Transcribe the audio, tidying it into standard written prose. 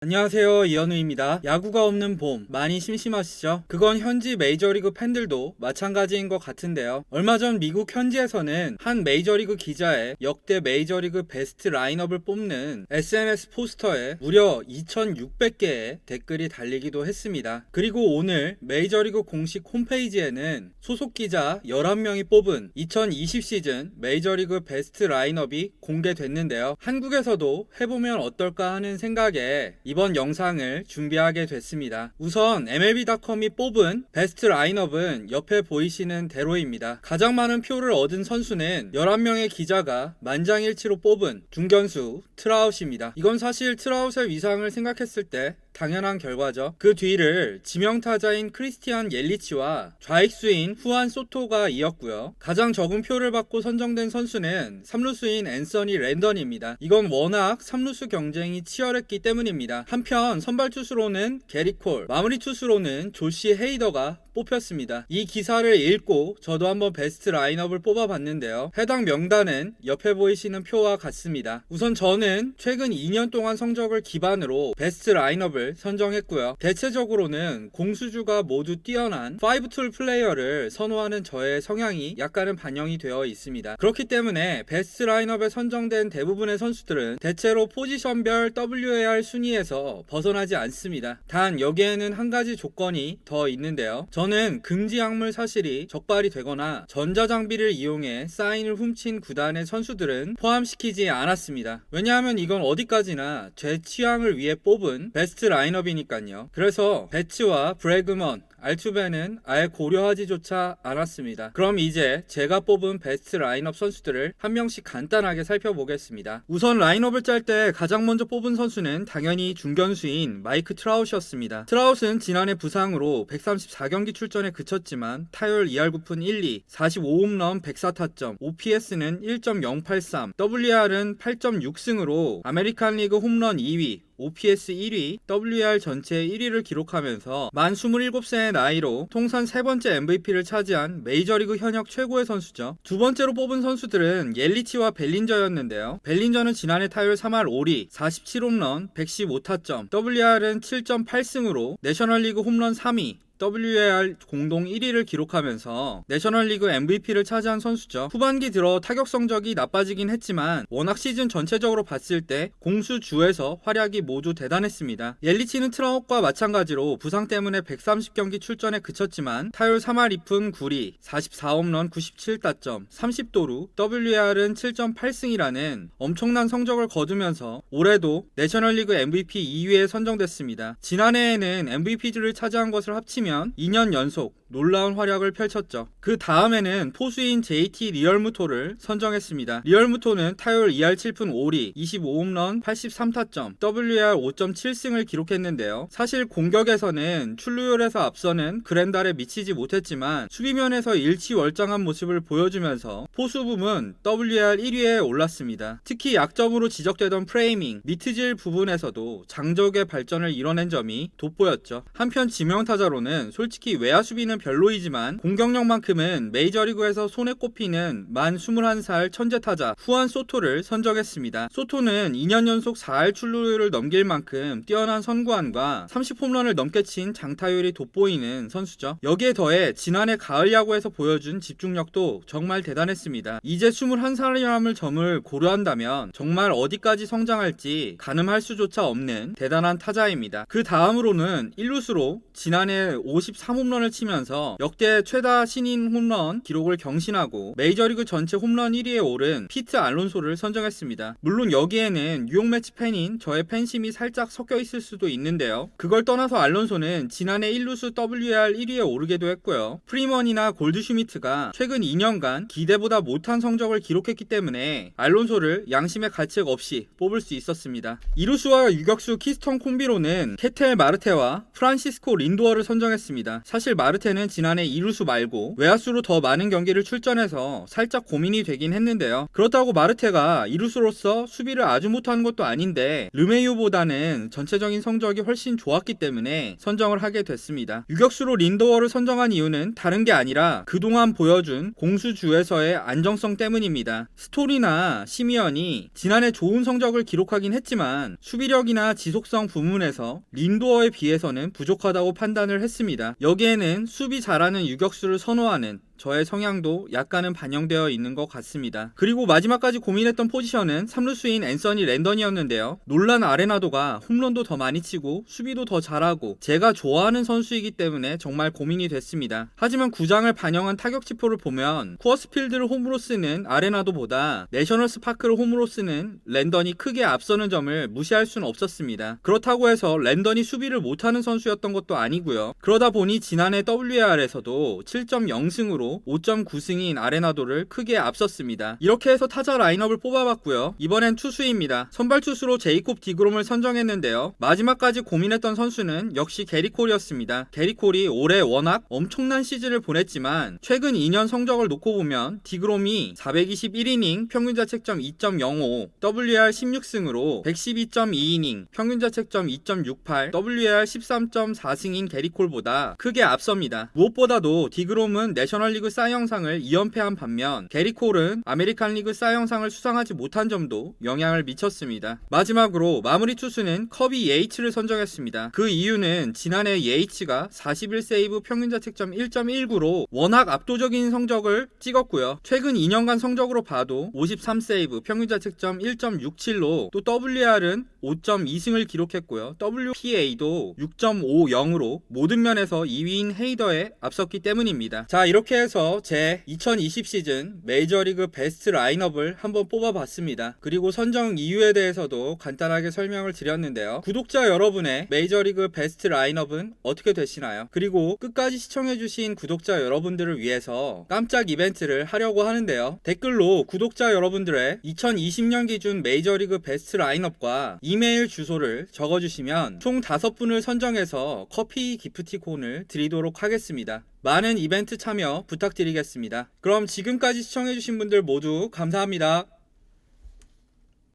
안녕하세요, 이현우입니다. 야구가 없는 봄 많이 심심하시죠? 그건 현지 메이저리그 팬들도 마찬가지인 것 같은데요. 얼마 전 미국 현지에서는 한 메이저리그 기자의 역대 메이저리그 베스트 라인업을 뽑는 SNS 포스터에 무려 2600개의 댓글이 달리기도 했습니다. 그리고 오늘 메이저리그 공식 홈페이지에는 소속 기자 11명이 뽑은 2020 시즌 메이저리그 베스트 라인업이 공개됐는데요. 한국에서도 해보면 어떨까 하는 생각에 이번 영상을 준비하게 됐습니다. 우선 MLB.com이 뽑은 베스트 라인업은 옆에 보이시는 대로입니다. 가장 많은 표를 얻은 선수는 11명의 기자가 만장일치로 뽑은 중견수 트라웃입니다. 이건 사실 트라웃의 위상을 생각했을 때 당연한 결과죠. 그 뒤를 지명타자인 크리스티안 옐리치와 좌익수인 후안 소토가 이었고요. 가장 적은 표를 받고 선정된 선수는 3루수인 앤서니 랜던입니다. 이건 워낙 3루수 경쟁이 치열했기 때문입니다. 한편 선발 투수로는 게리 콜, 마무리 투수로는 조시 헤이더가 뽑혔습니다. 이 기사를 읽고 저도 한번 베스트 라인업을 뽑아봤는데요. 해당 명단은 옆에 보이시는 표와 같습니다. 우선 저는 최근 2년 동안 성적을 기반으로 베스트 라인업을 선정했고요. 대체적으로는 공수주가 모두 뛰어난 5툴 플레이어를 선호하는 저의 성향이 약간은 반영이 되어 있습니다. 그렇기 때문에 베스트 라인업에 선정된 대부분의 선수들은 대체로 포지션별 WAR 순위에서 벗어나지 않습니다. 단 여기에는 한 가지 조건이 더 있는데요. 저는 금지 약물 사실이 적발이 되거나 전자장비를 이용해 사인을 훔친 구단의 선수들은 포함시키지 않았습니다. 왜냐하면 이건 어디까지나 제 취향을 위해 뽑은 베스트 라인업이니까요. 그래서 배츠와 브래그먼, 알투벤은 아예 고려하지조차 않았습니다. 그럼 이제 제가 뽑은 베스트 라인업 선수들을 한 명씩 간단하게 살펴보겠습니다. 우선 라인업을 짤 때 가장 먼저 뽑은 선수는 당연히 중견수인 마이크 트라웃이었습니다. 트라웃은 지난해 부상으로 134경기 출전에 그쳤지만 타율 2할 9푼 1리, 45홈런 104타점, OPS는 1.083, WR은 8.6승으로 아메리칸 리그 홈런 2위, OPS 1위, WR 전체 1위를 기록하면서 만 27세의 나이로 통산 세 번째 MVP를 차지한 메이저리그 현역 최고의 선수죠. 두 번째로 뽑은 선수들은 옐리치와 벨린저였는데요. 벨린저는 지난해 타율 3할 5리, 47홈런, 115타점, WR은 7.8승으로 내셔널리그 홈런 3위, WAR 공동 1위를 기록하면서 내셔널리그 MVP를 차지한 선수죠. 후반기 들어 타격 성적이 나빠지긴 했지만 워낙 시즌 전체적으로 봤을 때 공수주에서 활약이 모두 대단했습니다. 옐리치는 트라웃과 마찬가지로 부상 때문에 130경기 출전에 그쳤지만 타율 3할 2푼 9리, 44홈런 97타점, 30도루, WAR은 7.8승이라는 엄청난 성적을 거두면서 올해도 내셔널리그 MVP 2위에 선정됐습니다. 지난해에는 MVP를 차지한 것을 합치면 2년 연속 놀라운 활약을 펼쳤죠. 그 다음에는 포수인 JT 리얼무토를 선정했습니다. 리얼무토는 타율 2할 7푼 5리, 25홈런, 83타점, WR 5.7승을 기록했는데요. 사실 공격에서는 출루율에서 앞서는 그랜달에 미치지 못했지만 수비면에서 일치월장한 모습을 보여주면서 포수 부문 WR 1위에 올랐습니다. 특히 약점으로 지적되던 프레이밍, 미트질 부분에서도 장족의 발전을 이뤄낸 점이 돋보였죠. 한편 지명타자로는 솔직히 외야 수비는 별로이지만 공격력만큼은 메이저리그에서 손에 꼽히는 만 21살 천재타자 후안 소토를 선정했습니다. 소토는 2년 연속 4할 출루율을 넘길 만큼 뛰어난 선구안과 30홈런을 넘게 친 장타율이 돋보이는 선수죠. 여기에 더해 지난해 가을 야구에서 보여준 집중력도 정말 대단했습니다. 이제 21살이라는 점을 고려한다면 정말 어디까지 성장할지 가늠할 수조차 없는 대단한 타자입니다. 그 다음으로는 1루수로 지난해 53홈런을 치면서 역대 최다 신인 홈런 기록을 경신하고 메이저리그 전체 홈런 1위에 오른 피트 알론소를 선정했습니다. 물론 여기에는 뉴욕 매치 팬인 저의 팬심이 살짝 섞여 있을 수도 있는데요. 그걸 떠나서 알론소는 지난해 1루수 WR 1위에 오르기도 했고요. 프리먼이나 골드슈미트가 최근 2년간 기대보다 못한 성적을 기록했기 때문에 알론소를 양심의 가책 없이 뽑을 수 있었습니다. 2루수와 유격수 키스턴 콤비로는 케텔 마르테와 프란시스코 린도어를 선정했습니다. 선정했습니다. 사실 마르테는 지난해 이루수 말고 외야수로 더 많은 경기를 출전해서 살짝 고민이 되긴 했는데요. 그렇다고 마르테가 이루수로서 수비를 아주 못하는 것도 아닌데 르메이오보다는 전체적인 성적이 훨씬 좋았기 때문에 선정을 하게 됐습니다. 유격수로 린도어를 선정한 이유는 다른 게 아니라 그동안 보여준 공수주에서의 안정성 때문입니다. 스토리나 시미언이 지난해 좋은 성적을 기록하긴 했지만 수비력이나 지속성 부문에서 린도어에 비해서는 부족하다고 판단을 했습니다. 여기에는 수비 잘하는 유격수를 선호하는 저의 성향도 약간은 반영되어 있는 것 같습니다. 그리고 마지막까지 고민했던 포지션은 3루수인 앤서니 랜던이었는데요. 놀란 아레나도가 홈런도 더 많이 치고 수비도 더 잘하고 제가 좋아하는 선수이기 때문에 정말 고민이 됐습니다. 하지만 구장을 반영한 타격 지표를 보면 쿠어스필드를 홈으로 쓰는 아레나도보다 내셔널스 파크를 홈으로 쓰는 랜던이 크게 앞서는 점을 무시할 수는 없었습니다. 그렇다고 해서 랜던이 수비를 못하는 선수였던 것도 아니고요. 그러다 보니 지난해 WR에서도 7.0승으로 5.9승인 아레나도를 크게 앞섰습니다. 이렇게 해서 타자 라인업을 뽑아봤고요. 이번엔 투수입니다. 선발 투수로 제이콥 디그롬을 선정했는데요. 마지막까지 고민했던 선수는 역시 게리 콜이었습니다. 게리 콜이 올해 워낙 엄청난 시즌을 보냈지만 최근 2년 성적을 놓고 보면 디그롬이 421이닝 평균자책점 2.05, WR 16승으로 112.2이닝 평균자책점 2.68, WR 13.4승인 게리 콜보다 크게 앞섭니다. 무엇보다도 디그롬은 내셔널리그 싸이영상을 2연패한 반면 게리 콜은 아메리칸 리그 싸이영상을 수상하지 못한 점도 영향을 미쳤습니다. 마지막으로 마무리 투수는 커비 예이츠를 선정했습니다. 그 이유는 지난해 예이츠가 41세이브 평균자책점 1.19로 워낙 압도적인 성적을 찍었고요. 최근 2년간 성적으로 봐도 53세이브 평균자책점 1.67로 또 WR은 5.2승을 기록했고요. WPA도 6.50으로 모든 면에서 2위인 헤이더에 앞섰기 때문입니다. 자, 이렇게 해서 제 2020 시즌 메이저리그 베스트 라인업을 한번 뽑아봤습니다. 그리고 선정 이유에 대해서도 간단하게 설명을 드렸는데요. 구독자 여러분의 메이저리그 베스트 라인업은 어떻게 되시나요? 그리고 끝까지 시청해주신 구독자 여러분들을 위해서 깜짝 이벤트를 하려고 하는데요. 댓글로 구독자 여러분들의 2020년 기준 메이저리그 베스트 라인업과 이메일 주소를 적어주시면 총 5분을 선정해서 커피 기프티콘을 드리도록 하겠습니다. 많은 이벤트 참여 부탁드리겠습니다. 그럼 지금까지 시청해주신 분들 모두 감사합니다.